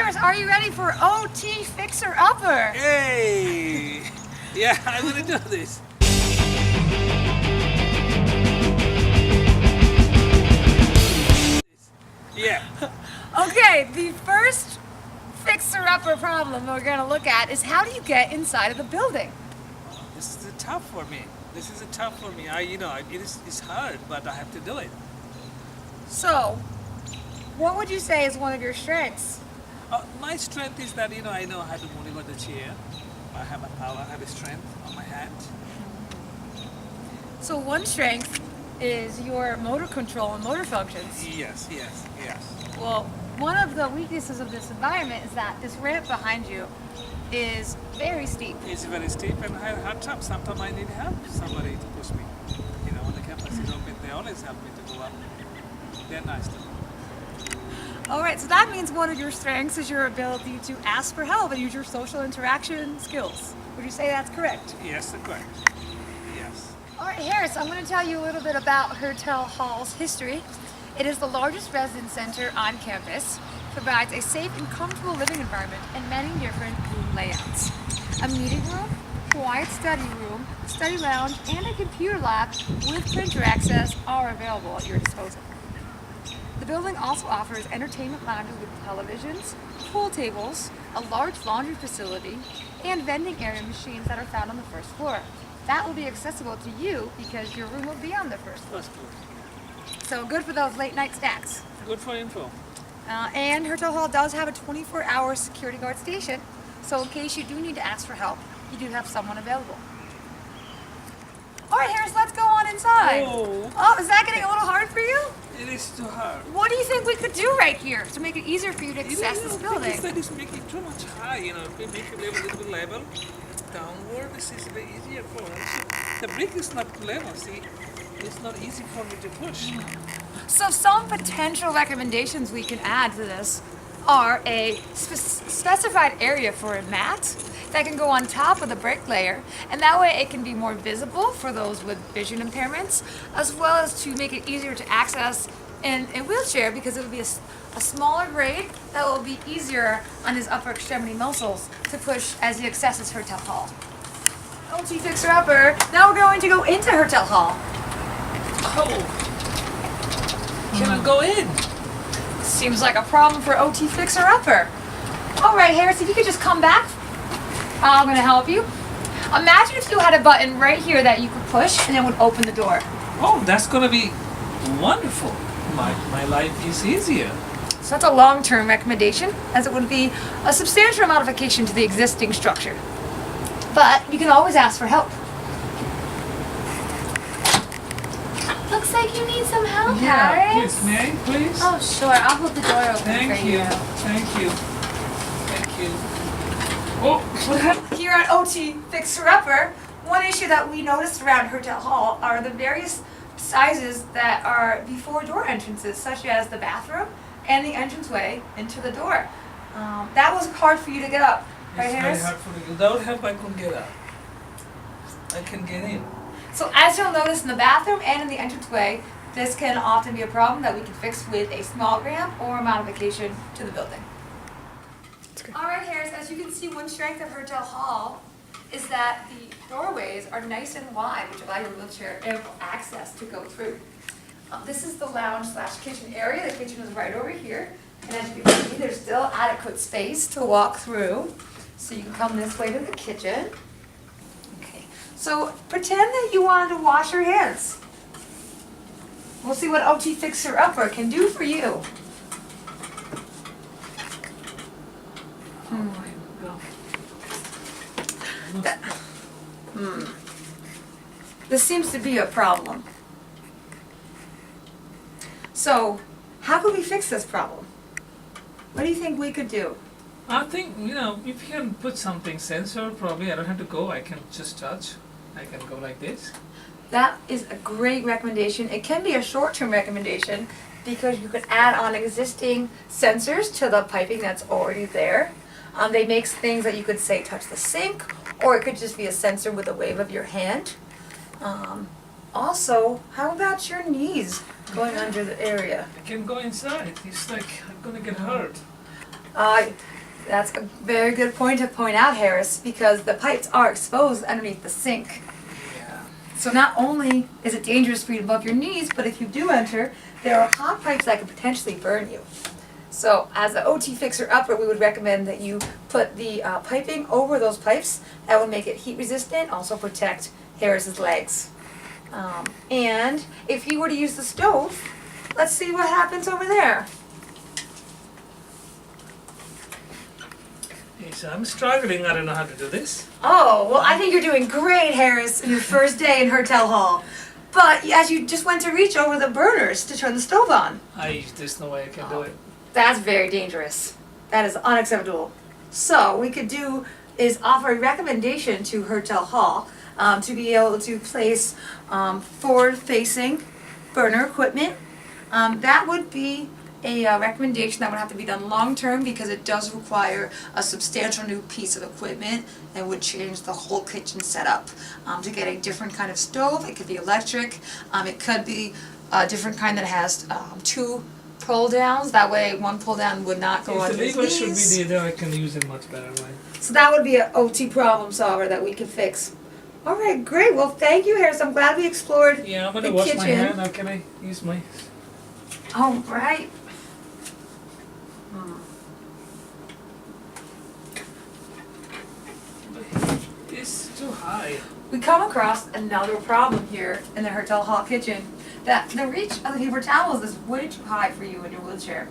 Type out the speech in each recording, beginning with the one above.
Harris, are you ready for OT Fixer Upper? Hey! Yeah, I'm gonna do this. Yeah. Okay, the first fixer-upper problem we're going to look at is how do you get inside of the building? This is tough for me. It's hard, but I have to do it. So, what would you say is one of your strengths? My strength is that, I know how to maneuver the chair. I have a power, I have a strength on my hand. So one strength is your motor control and motor functions. Yes. Well, one of the weaknesses of this environment is that this ramp behind you is very steep. It's very steep and I have hard time. Sometimes I need help, somebody to push me. When the campus is open, they always help me to go up. They're nice to me. All right, so that means one of your strengths is your ability to ask for help and use your social interaction skills. Would you say that's correct? Yes, correct. Yes. All right, Harris, I'm going to tell you a little bit about Hertel Hall's history. It is the largest residence center on campus, provides a safe and comfortable living environment and many different room layouts. A meeting room, quiet study room, study lounge, and a computer lab with printer access are available at your disposal. The building also offers entertainment lounges with televisions, pool tables, a large laundry facility, and vending area machines that are found on the first floor. That will be accessible to you because your room will be on the first floor. So good for those late night snacks. Good for info. And Hertel Hall does have a 24-hour security guard station, so in case you do need to ask for help, you do have someone available. All right, Harris, let's go on inside. Oh, is that getting a little hard for you? It is too hard. What do you think we could do right here to make it easier for you to access this building? Instead is making too much high, if we make the level a little bit level, downward, this is very easier for us. The brick is not level, see? It's not easy for me to push. So some potential recommendations we can add to this are a specified area for a mat that can go on top of the brick layer, and that way it can be more visible for those with vision impairments, as well as to make it easier to access in a wheelchair because it would be a smaller grade that will be easier on his upper extremity muscles to push as he accesses Hertel Hall. OT Fixer Upper, now we're going to go into Hertel Hall. Can I go in? Seems like a problem for OT Fixer Upper. All right, Harris, if you could just come back, I'm gonna help you. Imagine if you had a button right here that you could push and it would open the door. Oh, that's gonna be wonderful. My life is easier. So that's a long-term recommendation, as it would be a substantial modification to the existing structure. But you can always ask for help. Looks like you need some help, Harris. Please, may I, please? Oh, sure. I'll hold the door open Thank for you. you. Thank you. Thank you. Oh, what happened? Here at OT Fixer Upper, one issue that we noticed around Hertel Hall are the various sizes that are before door entrances, such as the bathroom and the entranceway into the door. That was hard for you to get up, right, It's Harris? very hard for me. Without help, I couldn't get up. I can get in. So as you'll notice in the bathroom and in the entranceway, this can often be a problem that we can fix with a small ramp or a modification to the building. All right, Harris, as you can see, one strength of Hertel Hall is that the doorways are nice and wide, which allow your wheelchair ample access to go through. This is the lounge/kitchen area. The kitchen is right over here. And as you can see, there's still adequate space to walk through. So you can come this way to the kitchen. Okay, so pretend that you wanted to wash your hands. We'll see what OT Fixer Upper can do for you. This seems to be a problem. So, how can we fix this problem? What do you think we could do? I think, if you can put something sensor, probably I don't have to go. I can just touch. I can go like this. That is a great recommendation. It can be a short-term recommendation because you can add on existing sensors to the piping that's already there. They make things that you could say touch the sink, or it could just be a sensor with a wave of your hand. Also, how about your knees going under the area? I can go inside. It's like I'm gonna get hurt. That's a very good point to point out, Harris, because the pipes are exposed underneath the sink. Yeah. So not only is it dangerous for you above your knees, but if you do enter, there are hot pipes that could potentially burn you. So as an OT fixer-upper, we would recommend that you put the piping over those pipes. That would make it heat resistant, also protect Harris's legs. And if you were to use the stove, let's see what happens over there. Hey, so I'm struggling. I don't know how to do this. Oh, well, I think you're doing great, Harris, in your first day in Hertel Hall. But as you just went to reach over the burners to turn the stove on. There's no way I can do it. That's very dangerous. That is unacceptable. So what we could do is offer a recommendation to Hertel Hall to be able to place forward-facing burner equipment. That would be a recommendation that would have to be done long-term because it does require a substantial new piece of equipment and would change the whole kitchen setup. To get a different kind of stove, it could be electric, it could be a different kind that has two pull downs. That way one pull down would not go on If the his lever should knees. be there, I can use it much better, right? So that would be an OT problem solver that we could fix. All right, great. Well, thank you, Harris. I'm glad we explored Yeah, I'm the gonna wash kitchen. my hand. Now can I use my... All right. It's too high. We come across another problem here in the Hertel Hall kitchen. That the reach of the paper towels is way too high for you in your wheelchair.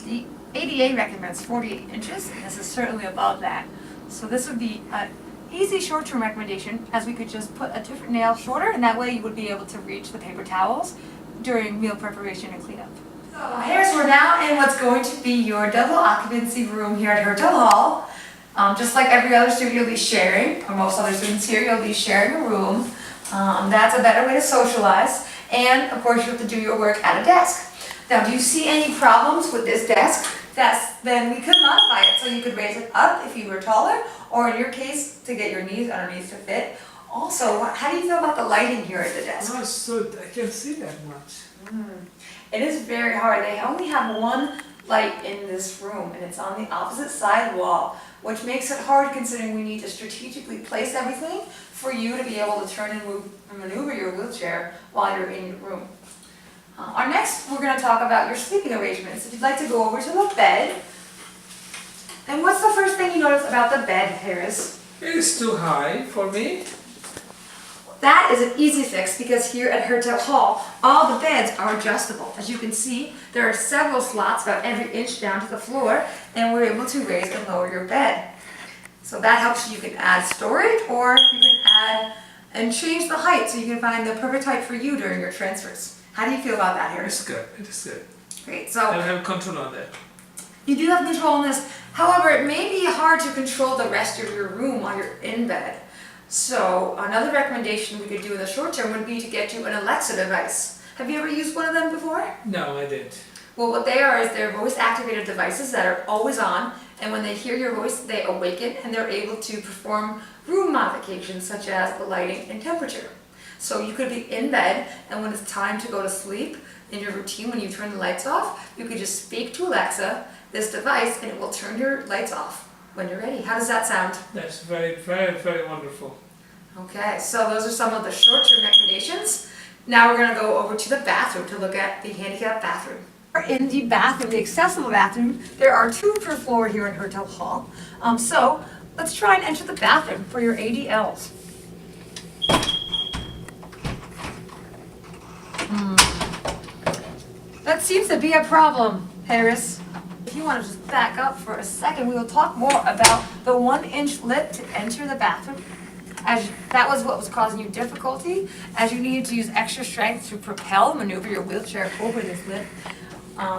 The ADA recommends 48 inches, and this is certainly above that. So this would be an easy short-term recommendation, as we could just put a different nail shorter, and that way you would be able to reach the paper towels during meal preparation and cleanup. So Harris, we're now in what's going to be your double occupancy room here at Hertel Hall. Just like every other student you'll be sharing, or most other students here, you'll be sharing a room. That's a better way to socialize. And of course you have to do your work at a desk. Now, do you see any problems with this desk? Then we could modify it so you could raise it up if you were taller, or in your case, to get your knees underneath to fit. Also, how do you feel about the lighting here at the desk? Oh, so I can't see that much. It is very hard. They only have one light in this room, and it's on the opposite side wall, which makes it hard considering we need to strategically place everything for you to be able to turn and move and maneuver your wheelchair while you're in your room. Next, we're going to talk about your sleeping arrangements. If you'd like to go over to the bed. And what's the first thing you notice about the bed, Harris? It is too high for me. That is an easy fix because here at Hertel Hall, all the beds are adjustable. As you can see, there are several slots about every inch down to the floor, and we're able to raise and lower your bed. So that helps you can add storage, or you can add and change the height so you can find the perfect height for you during your transfers. How do you feel about that, Harris? It's good. It is good. Great. I So have control on that. you do have control on this. However, it may be hard to control the rest of your room while you're in bed. So another recommendation we could do in the short term would be to get you an Alexa device. Have you ever used one of them before? No, I didn't. Well, what they are is they're voice-activated devices that are always on, and when they hear your voice, they awaken, and they're able to perform room modifications such as the lighting and temperature. So you could be in bed, and when it's time to go to sleep, in your routine when you turn the lights off, you could just speak to Alexa, this device, and it will turn your lights off when you're ready. How does that sound? That's very, very, very wonderful. Okay, so those are some of the short-term recommendations. Now we're going to go over to the bathroom to look at the handicapped bathroom. In the bathroom, the accessible bathroom, there are 2 per floor here in Hertel Hall. So let's try and enter the bathroom for your ADLs. That seems to be a problem, Harris. If you want to just back up for a second, we will talk more about the 1-inch lip to enter the bathroom. As that was what was causing you difficulty, as you needed to use extra strength to propel, maneuver your wheelchair over this lip.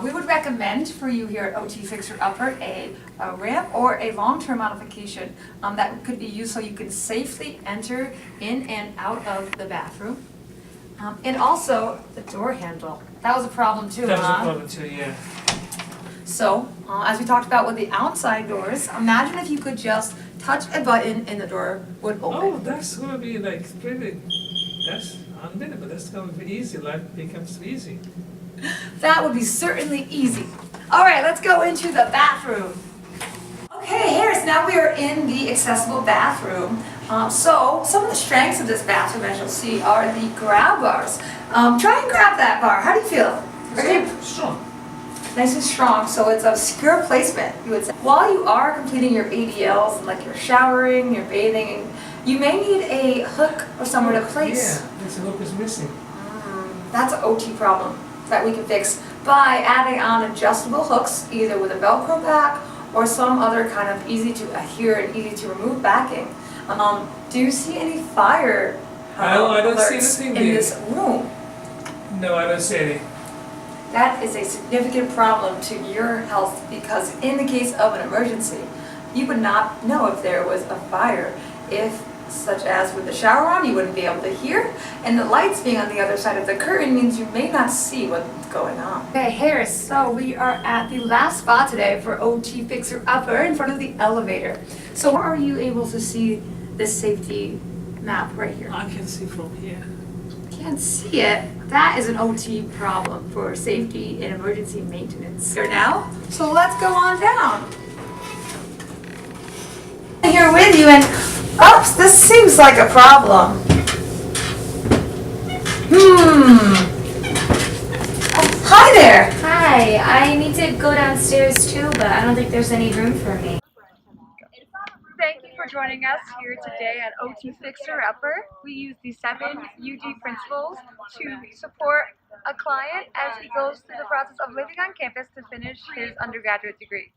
We would recommend for you here at OT Fixer Upper a ramp or a long-term modification that could be used so you can safely enter in and out of the bathroom. And also the door handle. That was a problem too, That was a problem too, yeah. So, as we talked about with the outside doors, imagine if you could just touch a button and the door would open. Oh, that's gonna be like pretty. That's unbelievable. That's gonna be easy. Life becomes easy. That would be certainly easy. All right, let's go into the bathroom. Okay, Harris, now we are in the accessible bathroom. So some of the strengths of this bathroom, as you'll see, are the grab bars. Try and grab that bar. How do you feel? Okay. Strong. Nice and strong, so it's a secure placement, you would say. While you are completing your ADLs, and like you're showering, you're bathing, you may need a hook or somewhere to place. Yeah, this hook is missing. That's an OT problem that we can fix by adding on adjustable hooks, either with a Velcro back or some other kind of easy to adhere and easy to remove backing. Do you see any fire I don't see alerts anything in there. this room? No, I don't see any. That is a significant problem to your health because in the case of an emergency, you would not know if there was a fire. If, such as with the shower on, you wouldn't be able to hear, and the lights being on the other side of the curtain means you may not see what's going on. Okay, Harris, so we are at the last spot today for OT Fixer Upper in front of the elevator. So are you able to see this safety map right here? I can see from here. Can't see it. That is an OT problem for safety and emergency maintenance. Here now, so let's go on down. Here with you, and oops, this seems like a problem. Oh, hi there. Hi, I need to go downstairs too, but I don't think there's any room for me. Thank you for joining us here today at OT Fixer Upper. We use the 7 UD principles to support a client as he goes through the process of living on campus to finish his undergraduate degree.